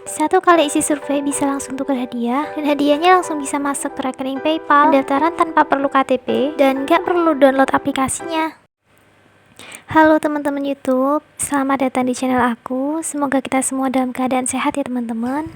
Satu kali isi survei bisa langsung tukar hadiah, dan hadiahnya langsung bisa masuk ke rekening PayPal, pendaftaran tanpa perlu KTP, dan nggak perlu download aplikasinya. Halo teman-teman YouTube, selamat datang di channel aku. Semoga kita semua dalam keadaan sehat ya teman-teman.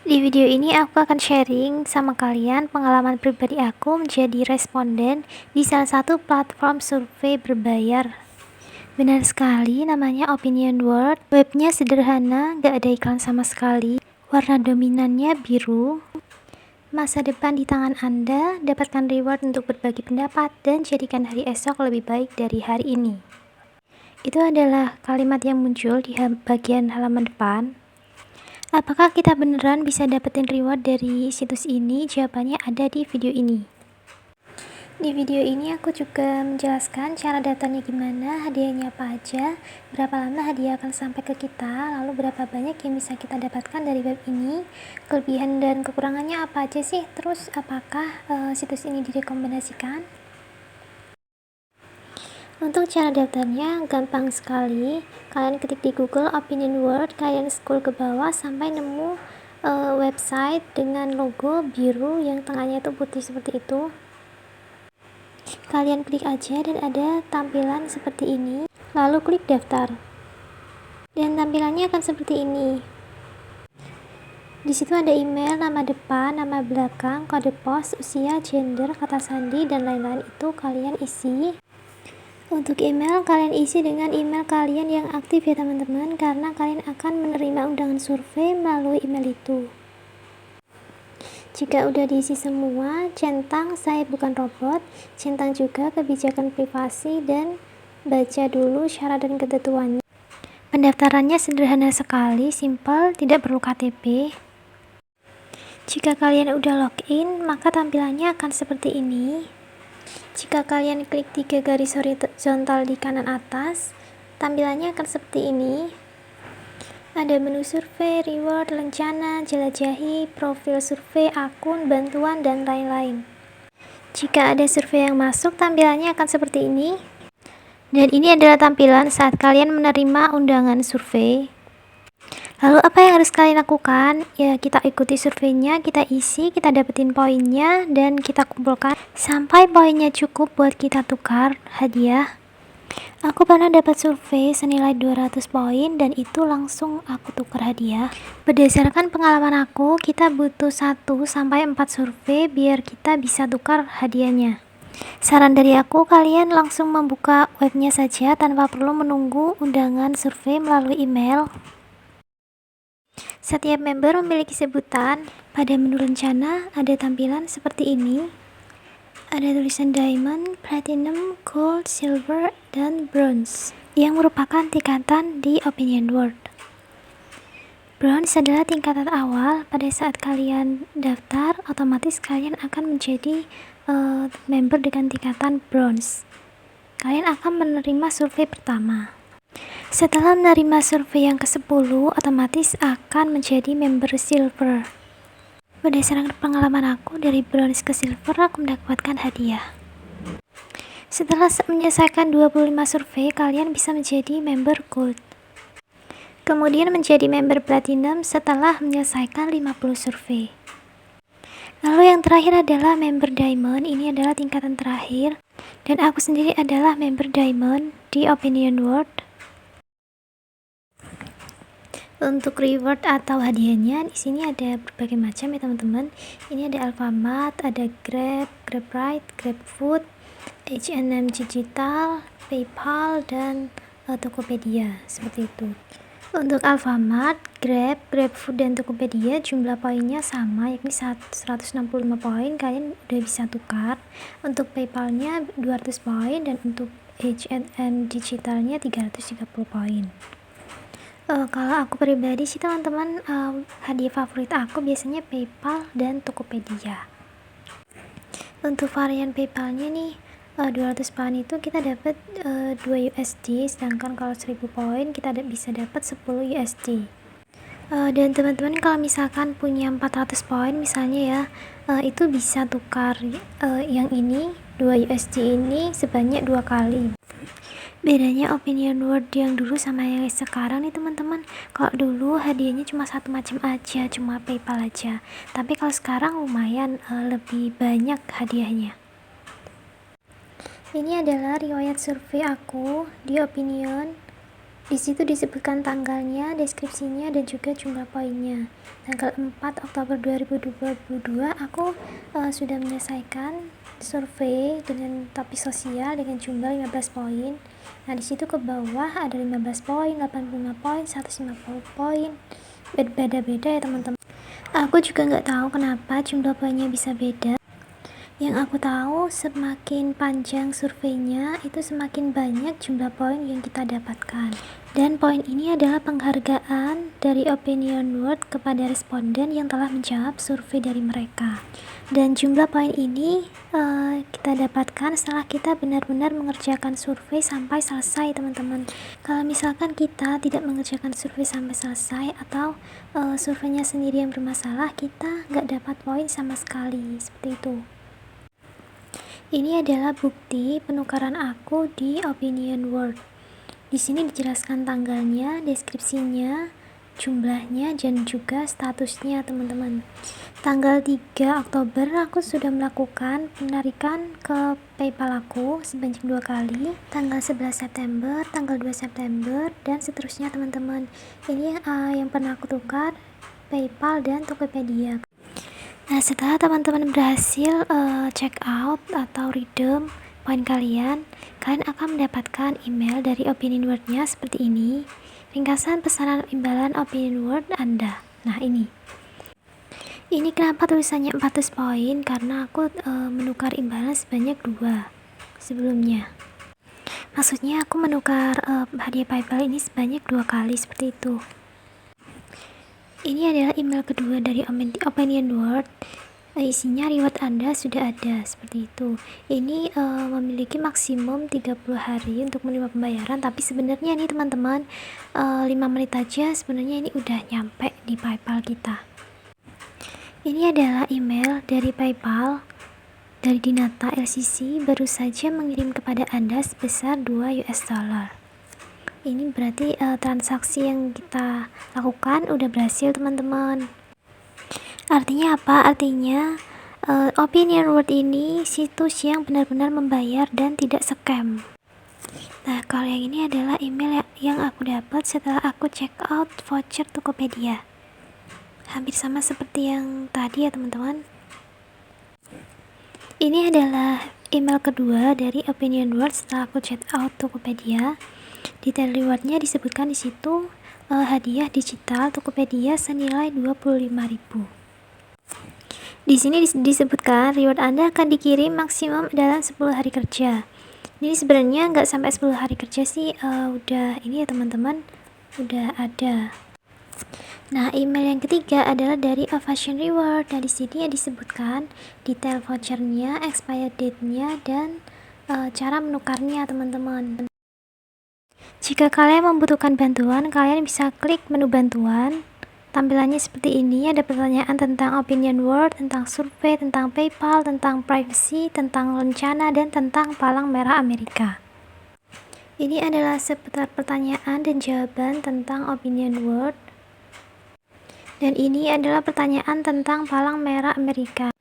Di video ini aku akan sharing sama kalian pengalaman pribadi aku menjadi responden di salah satu platform survei berbayar. Benar sekali, namanya Opinion World. Webnya sederhana, gak ada iklan sama sekali. Warna dominannya biru. Masa depan di tangan Anda, dapatkan reward untuk berbagi pendapat dan jadikan hari esok lebih baik dari hari ini. Itu adalah kalimat yang muncul di bagian halaman depan. Apakah kita beneran bisa dapetin reward dari situs ini? Jawabannya ada di video ini. Di video ini aku juga menjelaskan cara datanya gimana, hadiahnya apa aja, berapa lama hadiah akan sampai ke kita, lalu berapa banyak yang bisa kita dapatkan dari web ini, kelebihan dan kekurangannya apa aja sih, terus apakah situs ini direkomendasikan. Untuk cara daftarnya gampang sekali, kalian ketik di Google Opinion World, kalian scroll ke bawah sampai nemu website dengan logo biru yang tengahnya itu putih seperti itu. Kalian klik aja dan ada tampilan seperti ini, lalu klik daftar. Dan tampilannya akan seperti ini. Di situ ada email, nama depan, nama belakang, kode pos, usia, gender, kata sandi, dan lain-lain itu kalian isi. Untuk email, kalian isi dengan email kalian yang aktif ya teman-teman, karena kalian akan menerima undangan survei melalui email itu. Jika udah diisi semua, centang saya bukan robot, centang juga kebijakan privasi, dan baca dulu syarat dan ketentuannya. Pendaftarannya sederhana sekali, simpel, tidak perlu KTP. Jika kalian udah login, maka tampilannya akan seperti ini. Jika kalian klik 3 garis horizontal di kanan atas, tampilannya akan seperti ini. Ada menu survei, reward, rencana, jelajahi, profil survei, akun, bantuan, dan lain-lain. Jika ada survei yang masuk, tampilannya akan seperti ini. Dan ini adalah tampilan saat kalian menerima undangan survei. Lalu apa yang harus kalian lakukan? Ya, kita ikuti surveinya, kita isi, kita dapetin poinnya, dan kita kumpulkan sampai poinnya cukup buat kita tukar hadiah. Aku pernah dapat survei senilai 200 poin dan itu langsung aku tukar hadiah. Berdasarkan pengalaman aku, kita butuh 1-4 survei biar kita bisa tukar hadiahnya. Saran dari aku, kalian langsung membuka webnya saja tanpa perlu menunggu undangan survei melalui email. Setiap member memiliki sebutan. Pada menu rencana ada tampilan seperti ini. Ada tulisan diamond, platinum, gold, silver, dan bronze yang merupakan tingkatan di Opinion World. Bronze adalah tingkatan awal. Pada saat kalian daftar, otomatis kalian akan menjadi member dengan tingkatan bronze. Kalian akan menerima survei pertama. Setelah menerima survei yang ke-10, otomatis akan menjadi member silver. Berdasarkan pengalaman aku, dari bronze ke silver aku mendapatkan hadiah. Setelah menyelesaikan 25 survei, kalian bisa menjadi member gold. Kemudian menjadi member platinum setelah menyelesaikan 50 survei. Lalu yang terakhir adalah member diamond. Ini adalah tingkatan terakhir. Dan aku sendiri adalah member diamond di Opinion World. Untuk reward atau hadiahnya di sini ada berbagai macam ya teman-teman. Ini ada Alfamart, ada Grab, GrabRide, GrabFood, H&M Digital, PayPal, dan Tokopedia seperti itu. Untuk Alfamart, Grab, GrabFood, dan Tokopedia jumlah poinnya sama, yakni 165 poin. Kalian udah bisa tukar. Untuk PayPalnya 200 poin dan untuk H&M Digitalnya 330 poin. Kalau aku pribadi sih teman-teman, hadiah favorit aku biasanya PayPal dan Tokopedia. Untuk varian PayPalnya nih, 200 poin itu kita dapat 2 USD, sedangkan kalau 1000 poin kita bisa dapat 10 USD. Dan teman-teman kalau misalkan punya 400 poin misalnya ya, itu bisa tukar yang ini 2 USD ini sebanyak 2 kali. Bedanya opinion word yang dulu sama yang sekarang nih teman-teman. Kalau dulu hadiahnya cuma satu macam aja, cuma PayPal aja. Tapi kalau sekarang lumayan lebih banyak hadiahnya. Ini adalah riwayat survei aku di opinion. Di situ disebutkan tanggalnya, deskripsinya, dan juga jumlah poinnya. Tanggal 4 Oktober 2022 aku sudah menyelesaikan survei dengan topik sosial dengan jumlah 15 poin. Nah, di situ ke bawah ada 15 poin, 85 poin, 150 poin. Beda-beda ya teman-teman. Aku juga nggak tahu kenapa jumlah poinnya bisa beda. Yang aku tahu semakin panjang surveinya itu semakin banyak jumlah poin yang kita dapatkan. Dan poin ini adalah penghargaan dari Opinion World kepada responden yang telah menjawab survei dari mereka. Dan jumlah poin ini kita dapatkan setelah kita benar-benar mengerjakan survei sampai selesai teman-teman. Kalau misalkan kita tidak mengerjakan survei sampai selesai atau surveinya sendiri yang bermasalah, kita nggak dapat poin sama sekali, seperti itu. Ini adalah bukti penukaran aku di Opinion World. Di sini dijelaskan tanggalnya, deskripsinya, jumlahnya, dan juga statusnya teman-teman. Tanggal 3 Oktober aku sudah melakukan penarikan ke PayPal aku sebanyak 2 kali. Tanggal 11 September, tanggal 2 September, dan seterusnya teman-teman. Ini yang pernah aku tukar, PayPal dan Tokopedia. Nah, setelah teman-teman berhasil check out atau redeem poin kalian akan mendapatkan email dari Opinion Word-nya seperti ini. Ringkasan pesanan imbalan Opinion Word Anda. Nah, ini kenapa tulisannya 400 poin? Karena aku menukar imbalan sebanyak 2 sebelumnya. Maksudnya aku menukar hadiah PayPal ini sebanyak 2 kali seperti itu. Ini adalah email kedua dari Opinion World. Isinya reward Anda sudah ada, seperti itu. Ini memiliki maksimum 30 hari untuk menerima pembayaran, tapi sebenarnya nih teman-teman 5 menit aja sebenarnya ini udah nyampe di PayPal kita. Ini adalah email dari PayPal dari Dinata LCC, baru saja mengirim kepada Anda sebesar 2 US dollar. Ini berarti transaksi yang kita lakukan udah berhasil teman-teman. Artinya apa? Artinya Opinion World ini situs yang benar-benar membayar dan tidak scam. Nah, kalau yang ini adalah email yang aku dapat setelah aku check out voucher Tokopedia. Hampir sama seperti yang tadi ya teman-teman. Ini adalah email kedua dari Opinion World setelah aku check out Tokopedia. Detail rewardnya disebutkan di situ, hadiah digital Tokopedia senilai 25.000. Di sini disebutkan reward Anda akan dikirim maksimum dalam 10 hari kerja. Ini sebenarnya nggak sampai 10 hari kerja sih, udah ini ya teman-teman, udah ada. Nah, email yang ketiga adalah dari Ovation Reward. Nah, di sini ya disebutkan detail vouchernya, expired date-nya, dan cara menukarnya teman-teman. Jika kalian membutuhkan bantuan, kalian bisa klik menu bantuan. Tampilannya seperti ini, ada pertanyaan tentang Opinion World, tentang survei, tentang PayPal, tentang privacy, tentang rencana, dan tentang Palang Merah Amerika. Ini adalah seputar pertanyaan dan jawaban tentang Opinion World. Dan ini adalah pertanyaan tentang Palang Merah Amerika.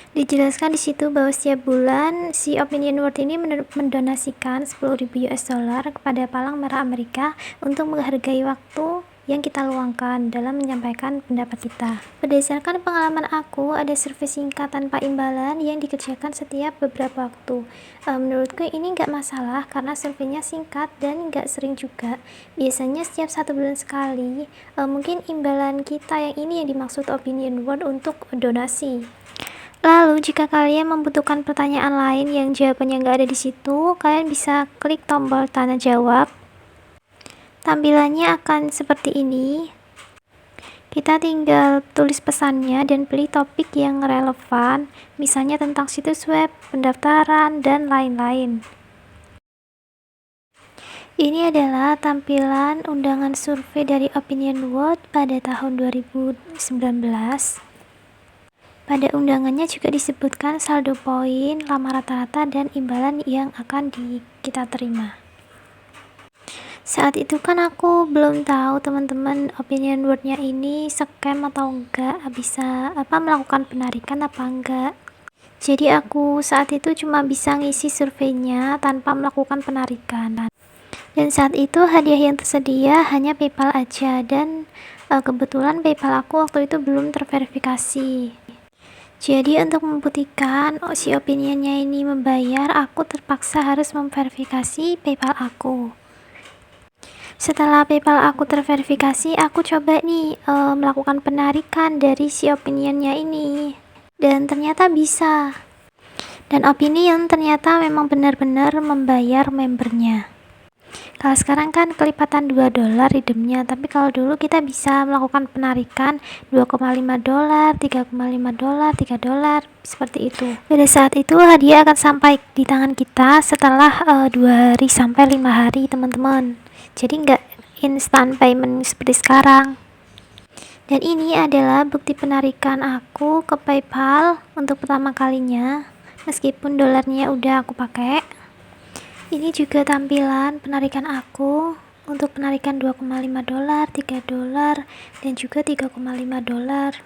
Dijelaskan di situ bahwa setiap bulan si Opinion World ini mendonasikan 10.000 US dollar kepada Palang Merah Amerika untuk menghargai waktu yang kita luangkan dalam menyampaikan pendapat kita. Berdasarkan pengalaman aku, ada survei singkat tanpa imbalan yang dikerjakan setiap beberapa waktu. Menurutku ini nggak masalah karena surveinya singkat dan nggak sering juga. Biasanya setiap 1 bulan sekali. Mungkin imbalan kita yang ini yang dimaksud Opinion World untuk donasi. Lalu, jika kalian membutuhkan pertanyaan lain yang jawabannya nggak ada di situ, kalian bisa klik tombol tanya jawab. Tampilannya akan seperti ini. Kita tinggal tulis pesannya dan pilih topik yang relevan, misalnya tentang situs web, pendaftaran, dan lain-lain. Ini adalah tampilan undangan survei dari Opinion World pada tahun 2019. Pada undangannya juga disebutkan saldo poin, lama rata-rata, dan imbalan yang akan kita terima. Saat itu kan aku belum tahu teman-teman opinion wordnya ini scam atau enggak, bisa melakukan penarikan apa enggak. Jadi aku saat itu cuma bisa ngisi surveinya tanpa melakukan penarikan. Dan saat itu hadiah yang tersedia hanya PayPal aja, dan kebetulan PayPal aku waktu itu belum terverifikasi. Jadi untuk membuktikan si opinionnya ini membayar, aku terpaksa harus memverifikasi PayPal aku. Setelah PayPal aku terverifikasi, aku coba nih melakukan penarikan dari si opinionnya ini, dan ternyata bisa. Dan opinion ternyata memang benar-benar membayar membernya. Kalau sekarang kan kelipatan $2 redeemnya, tapi kalau dulu kita bisa melakukan penarikan $2,5, $3,5, $3, seperti itu. Pada saat itu hadiah akan sampai di tangan kita setelah 2 hari sampai 5 hari teman-teman. Jadi nggak instant payment seperti sekarang. Dan ini adalah bukti penarikan aku ke PayPal untuk pertama kalinya, meskipun dolarnya udah aku pakai. Ini juga tampilan penarikan aku untuk penarikan $2,5, $3, dan juga $3,5.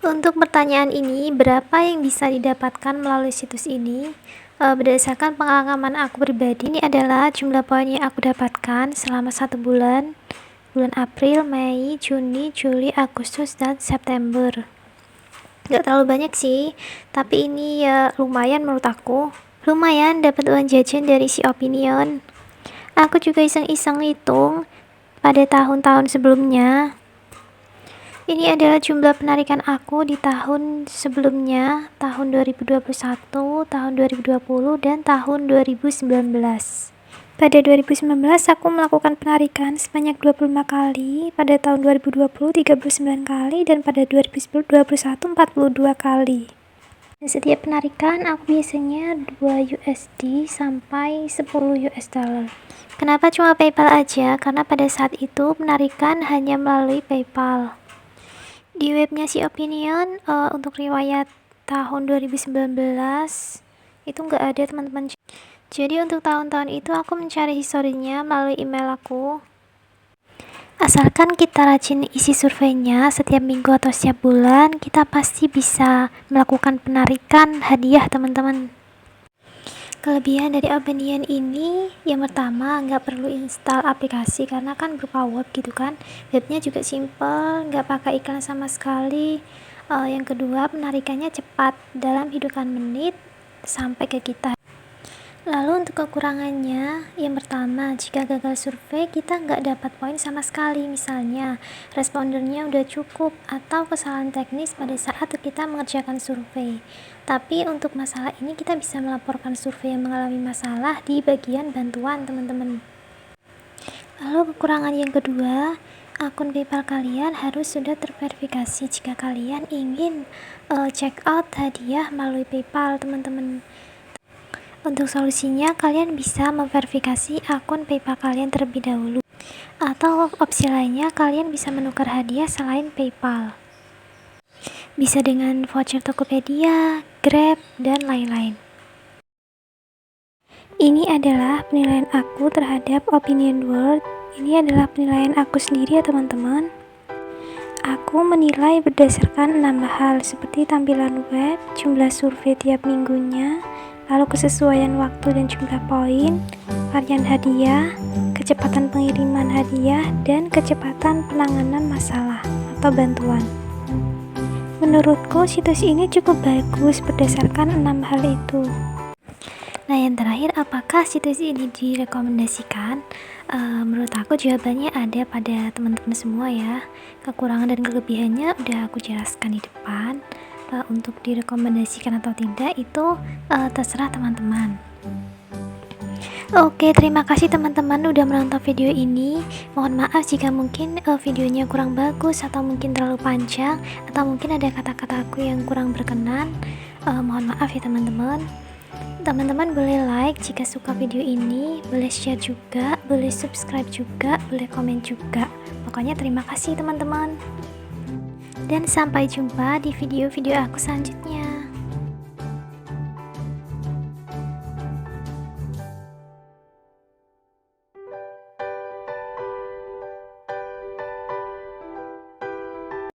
Untuk pertanyaan ini, berapa yang bisa didapatkan melalui situs ini? Berdasarkan pengalaman aku pribadi, ini adalah jumlah poin yang aku dapatkan selama 1 bulan April, Mei, Juni, Juli, Agustus, dan September. Gak terlalu banyak sih, tapi ini ya lumayan menurut aku. Lumayan dapat uang jajan dari si opinion. Aku juga iseng-iseng hitung pada tahun-tahun sebelumnya. Ini adalah jumlah penarikan aku di tahun sebelumnya, tahun 2021, tahun 2020, dan tahun 2019. Pada 2019 aku melakukan penarikan sebanyak 25 kali, pada tahun 2020 39 kali, dan pada 2021 42 kali. Setiap penarikan aku biasanya 2 USD sampai 10 US dollar. Kenapa cuma PayPal aja? Karena pada saat itu penarikan hanya melalui PayPal. Di webnya si Opinion untuk riwayat tahun 2019 itu nggak ada teman-teman. Jadi untuk tahun-tahun itu aku mencari historinya melalui email aku. Asalkan kita rajin isi surveinya setiap minggu atau setiap bulan, kita pasti bisa melakukan penarikan hadiah teman-teman. Kelebihan dari opinion ini, yang pertama nggak perlu install aplikasi karena kan berupa web gitu kan. Webnya juga simple, nggak pakai iklan sama sekali. Yang kedua, penarikannya cepat, dalam hitungan menit sampai ke kita. Lalu untuk kekurangannya, yang pertama, jika gagal survei kita nggak dapat poin sama sekali. Misalnya respondennya udah cukup atau kesalahan teknis pada saat kita mengerjakan survei. Tapi untuk masalah ini kita bisa melaporkan survei yang mengalami masalah di bagian bantuan teman-teman. Lalu kekurangan yang kedua, akun PayPal kalian harus sudah terverifikasi jika kalian ingin check out hadiah melalui PayPal teman-teman. Untuk solusinya, kalian bisa memverifikasi akun PayPal kalian terlebih dahulu. Atau opsi lainnya, kalian bisa menukar hadiah selain PayPal. Bisa dengan voucher Tokopedia, Grab, dan lain-lain. Ini adalah penilaian aku terhadap Opinion World. Ini adalah penilaian aku sendiri ya teman-teman. Aku menilai berdasarkan 6 hal seperti tampilan web, jumlah survei tiap minggunya, lalu kesesuaian waktu dan jumlah poin, varian hadiah, kecepatan pengiriman hadiah, dan kecepatan penanganan masalah atau bantuan. Menurutku situs ini cukup bagus berdasarkan 6 hal itu. Nah yang terakhir, apakah situs ini direkomendasikan? Menurut aku jawabannya ada pada teman-teman semua ya. Kekurangan dan kelebihannya udah aku jelaskan di depan. Untuk direkomendasikan atau tidak itu terserah teman-teman. Oke, terima kasih teman-teman udah menonton video ini. Mohon maaf jika mungkin videonya kurang bagus atau mungkin terlalu panjang atau mungkin ada kata-kata aku yang kurang berkenan. Mohon maaf ya teman-teman. Teman-teman boleh like jika suka video ini, boleh share juga, boleh subscribe juga, boleh komen juga. Pokoknya terima kasih teman-teman. Dan sampai jumpa di video-video aku selanjutnya.